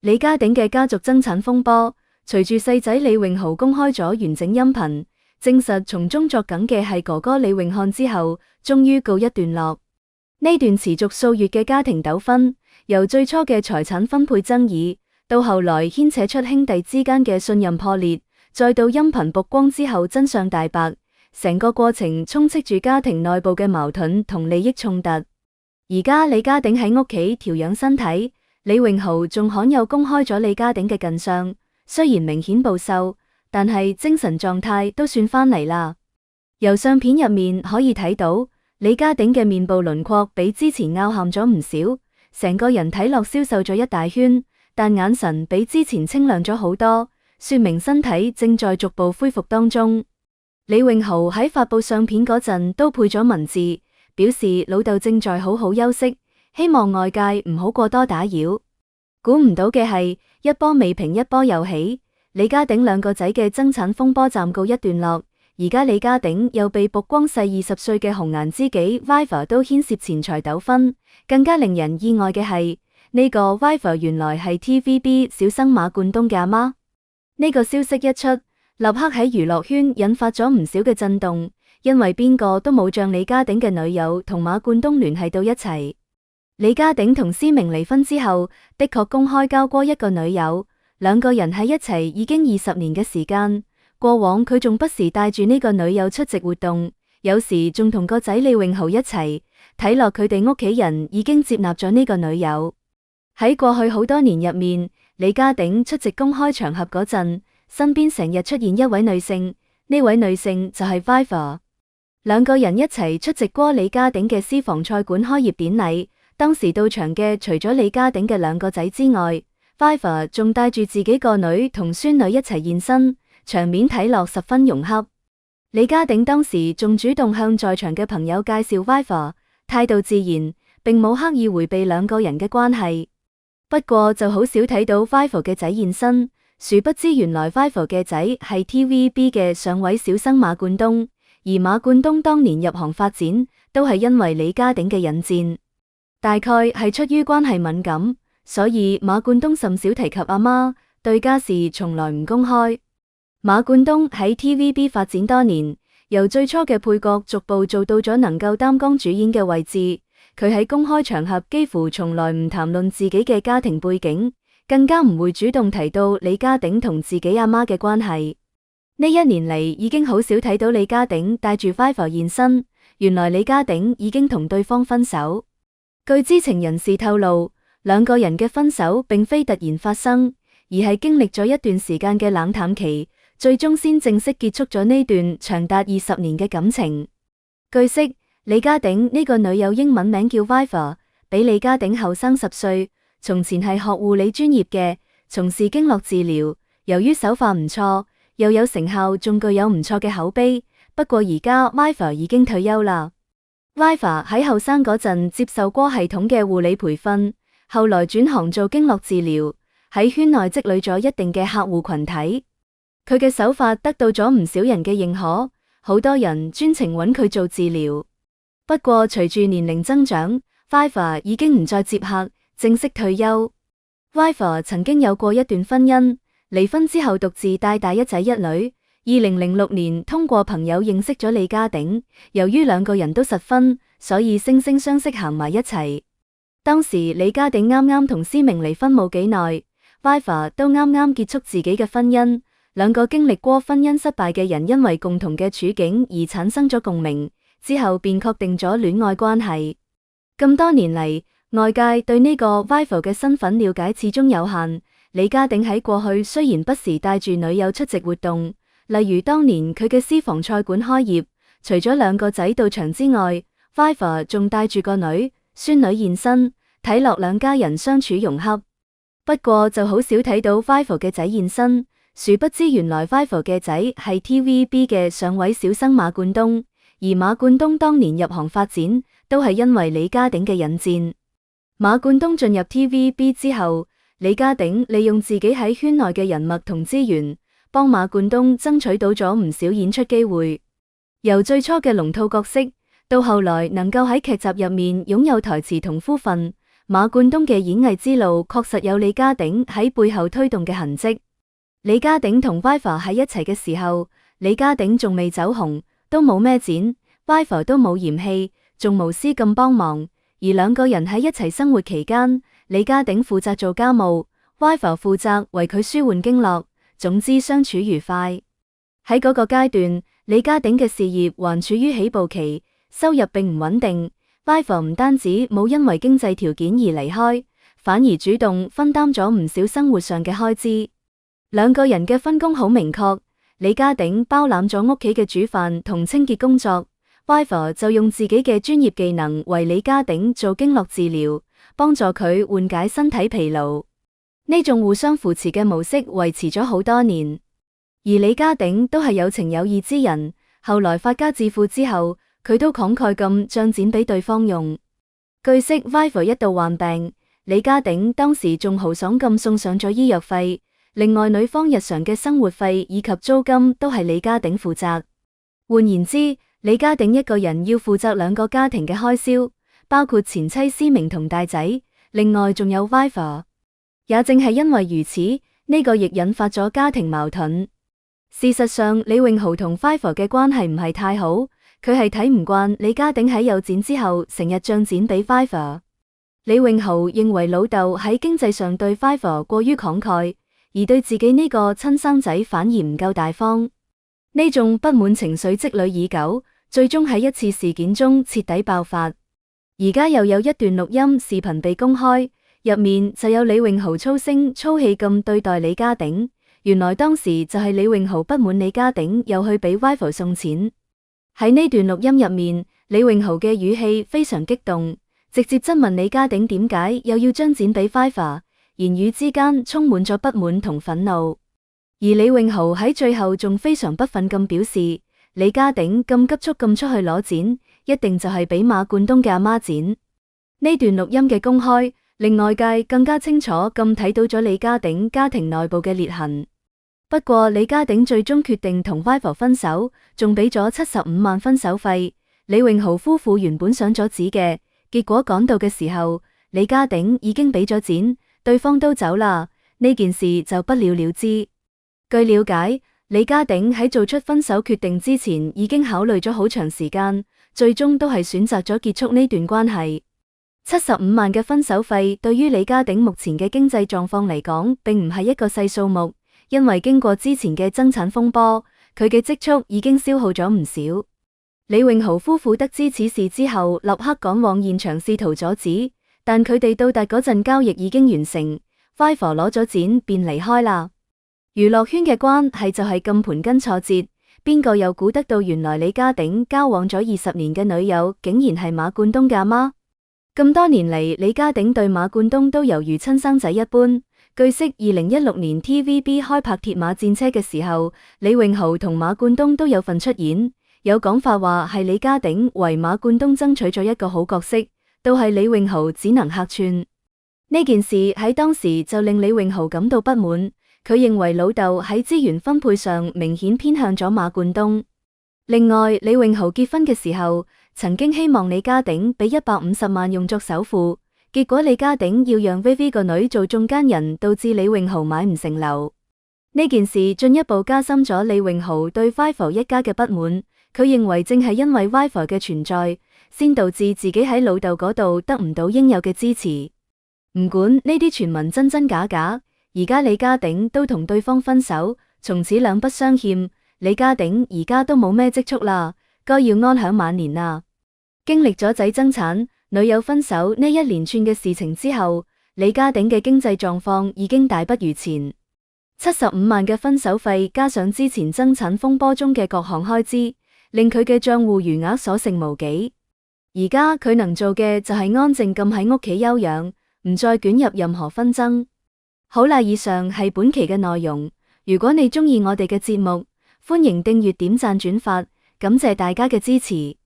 李家鼎嘅家族爭產風波，隨住細仔李榮豪公開咗完整音頻，證實從中作梗嘅係哥哥李榮漢之後，終於告一段落。呢段持續數月嘅家庭糾紛，由最初嘅財產分配爭議，到後來牽扯出兄弟之間嘅信任破裂，再到音頻曝光之後真相大白，成個過程充斥住家庭內部嘅矛盾同利益衝突。而家李家鼎喺屋企調養身體，李榮豪仲罕有公開咗李家鼎嘅近相，雖然明顯暴瘦，但係精神狀態都算返嚟啦。由相片入面可以睇到，李家鼎嘅面部輪廓比之前凹陷咗唔少，成個人睇落消瘦咗一大圈，但眼神比之前清亮咗好多，說明身體正在逐步恢復當中。李榮豪喺發佈相片嗰陣都配咗文字，表示老豆正在好好休息，希望外界唔好過多打擾。估唔到嘅係，一波未平一波又起，李家鼎兩個仔嘅爭產風波暫告一段落。而家李家鼎又被曝光細20歲嘅紅顏知己 Viva 都牽涉錢財糾紛，更加令人意外嘅係，呢個 Viva 原來係 TVB 小生馬冠東嘅阿媽。呢個消息一出，立刻喺娛樂圈引發咗唔少嘅震動，因為邊個都冇將李家鼎嘅女友同馬冠東聯繫到一齊。李家鼎同思明離婚之後，的確公開交過一個女友，兩個人喺一齊已經20年嘅時間。過往佢仲不時帶住呢個女友出席活動，有時仲同個仔李榮豪一齊。睇落佢哋屋企人已經接納咗呢個女友。喺過去好多年入面，李家鼎出席公開場合嗰陣，身邊成日出現一位女性，呢位女性就係 Viva。兩個人一齊出席過李家鼎嘅私房菜館開業典禮，當時到場嘅除咗李家鼎嘅兩個仔之外， Viva 仲帶住自己個女同孫女一齊現身。場面睇落十分融洽，李家鼎當時仲主動向在場嘅朋友介紹 Viva， 態度自然，並冇刻意回避兩個人嘅關係。不過就好少睇到 Viva 嘅仔現身，殊不知原來 Viva 嘅仔係 TVB 嘅上位小生馬冠東，而馬冠東當年入行發展都係因為李家鼎嘅引薦，大概係出於關係敏感，所以馬冠東甚少提及阿媽，對家事從來唔公開。馬冠東喺 TVB 發展多年，由最初嘅配角逐步做到咗能夠擔綱主演嘅位置。佢喺公開場合幾乎從來唔談論自己嘅家庭背景，更加唔會主動提到李家鼎同自己阿媽嘅關係。呢一年嚟已經好少睇到李家鼎帶住 Viva 現身，原來李家鼎已經同對方分手。據知情人士透露，兩個人嘅分手並非突然發生，而係經歷咗一段時間嘅冷淡期。最終先正式結束咗呢段長達20年嘅感情。據悉，李家鼎呢個女友英文名叫 Viva， 比李家鼎後生10歲，從前係學護理專業嘅，從事經絡治療。由於手法唔錯，又有成效，仲具有唔錯嘅口碑。不過而家 Viva 已經退休啦。Viva 喺後生嗰陣接受過系統嘅護理培訓，後來轉行做經絡治療，喺圈內積累咗一定嘅客戶群體。佢嘅手法得到咗唔少人嘅認可，好多人專程揾佢做治療。不過隨住年齡增長， Viva 已經唔再接客，正式退休。Viva 曾經有過一段婚姻，離婚之後獨自帶大一仔一女。2006年通過朋友認識咗李家鼎，由於兩個人都實婚，所以惺惺相惜行埋一齊。當時李家鼎啱啱同思明離婚冇幾耐， Viva 都啱啱結束自己嘅婚姻。兩個經歷過婚姻失敗嘅人，因為共同嘅處境而產生咗共鳴，之後便確定咗戀愛關係。咁多年嚟，外界對呢個 Viva 嘅身份了解始終有限。李家鼎喺過去雖然不時帶住女友出席活動，例如當年佢嘅私房菜館開業，除咗兩個仔到場之外， Viva 仲帶住個女、孫女現身，睇落兩家人相處融洽。不過就好少睇到 Viva 嘅仔現身。殊不知原來 Viva 嘅仔係 TVB 嘅上位小生馬冠東，而馬冠東當年入行發展都係因為李家鼎嘅引薦。馬冠東進入 TVB 之後，李家鼎利用自己喺圈內嘅人脈同資源，幫馬冠東爭取到咗唔少演出機會。由最初嘅龍套角色，到後來能夠喺劇集入面擁有台詞同呼份，馬冠東嘅演藝之路確實有李家鼎喺背後推動嘅痕跡。李家鼎同 Viva 喺一齊嘅時候，李家鼎仲未走紅，都冇咩剪 ，Viva 都冇嫌棄，仲無私咁幫忙。而兩個人喺一齊生活期間，李家鼎負責做家務，Viva 負責為佢舒緩經絡，總之相處愉快。喺嗰個階段，李家鼎嘅事業還處於起步期，收入並唔穩定。Viva 唔單止冇因為經濟條件而離開，反而主動分擔咗唔少生活上嘅開支。兩個人嘅分工好明確，李家鼎包攬咗屋企嘅煮飯同清潔工作， Viva 就用自己嘅專業技能為李家鼎做經絡治療，幫助佢緩解身體疲勞。呢種互相扶持嘅模式維持咗好多年。而李家鼎都係有情有義之人，後來發家致富之後，佢都慷慨咁將錢俾對方用。據悉 Viva 一度患病，李家鼎當時仲豪爽咁送上咗醫藥費，另外女方日常嘅生活費以及租金都係李家鼎負責。換言之，李家鼎一個人要負責兩個家庭嘅開銷，包括前妻思明同大仔，另外仲有 Viva。也正係因為如此，呢個亦引發咗家庭矛盾。事實上，李榮豪同 Viva 嘅關係唔係太好，佢係睇唔慣李家鼎喺有錢之後成日將錢俾 Viva。李榮豪認為老豆喺經濟上對 Viva 過於慷慨，而對自己呢個親生仔反而唔夠大方。呢種不滿情緒積累已久，最終喺一次事件中徹底爆發。而家又有一段錄音視頻被公開，入面就有李榮豪粗聲粗氣咁對待李家鼎。原來當時就係李榮豪不滿李家鼎又去俾 Viva 送錢。喺呢段錄音入面，李榮豪嘅語氣非常激動，直接質問李家鼎點解又要將錢俾 Viva， 言語之間充滿咗不滿同憤怒。而李榮豪喺最後仲非常不忿咁表示，李家鼎咁急速咁出去攞錢，一定就係俾馬冠東嘅阿媽錢。呢段錄音嘅公開，令外界更加清楚咁睇到咗李家鼎家庭內部嘅裂痕。不過李家鼎最終決定同 Viva 分手，仲俾咗75萬分手費。李榮豪夫婦原本想阻止嘅，結果趕到嘅時候，李家鼎已經俾咗錢，對方都走啦，呢件事就不了了之。據了解，李家鼎喺做出分手決定之前，已經考慮咗好長時間，最終都係選擇咗結束呢段關係。75萬嘅分手費對於李家鼎目前嘅經濟狀況嚟講，並唔係一個細數目。因為經過之前嘅爭產風波，佢嘅積蓄已經消耗咗唔少。李榮豪夫婦得知此事之後，立刻趕往現場試圖阻止，但佢哋到達嗰陣，交易已經完成 ，Viva 攞咗錢便離開啦。娛樂圈嘅關係就係咁盤根錯節，邊個又估得到原來李家鼎交往咗20年嘅女友，竟然係馬冠東嘅阿媽？咁多年嚟，李家鼎對馬冠東都猶如親生仔一般。據悉，2016年 TVB 開拍《鐵馬戰車》嘅時候，李榮豪同馬冠東都有份出演。有講法話係李家鼎為馬冠東爭取咗一個好角色，都係李榮豪只能客串。呢件事喺當時就令李榮豪感到不滿，佢認為老豆喺資源分配上明顯偏向咗馬冠東。另外，李榮豪結婚嘅時候，曾經希望李家鼎俾150萬用作首付。結果李家鼎要讓 Vivi 個女做中間人，導致李榮豪買唔成樓。呢件事進一步加深咗李榮豪對 Viva 一家嘅不滿。佢認為正係因為 Viva 嘅存在，先導致自己喺老豆嗰度得唔到應有嘅支持。唔管呢啲傳聞真真假假，而家李家鼎都同對方分手，從此兩不相欠。李家鼎而家都冇咩積蓄啦，該要安享晚年啦。經歷咗仔爭產、女友分手呢一連串嘅事情之後，李家鼎嘅經濟狀況已經大不如前。75萬嘅分手費加上之前爭產風波中嘅各項開支，令佢嘅賬戶餘額所剩無幾。而家佢能做嘅就係安靜咁喺屋企休養，唔再捲入任何紛爭。好啦，以上係本期嘅內容。如果你鍾意我哋嘅節目，歡迎訂閱、點讚、轉發，感謝大家嘅支持。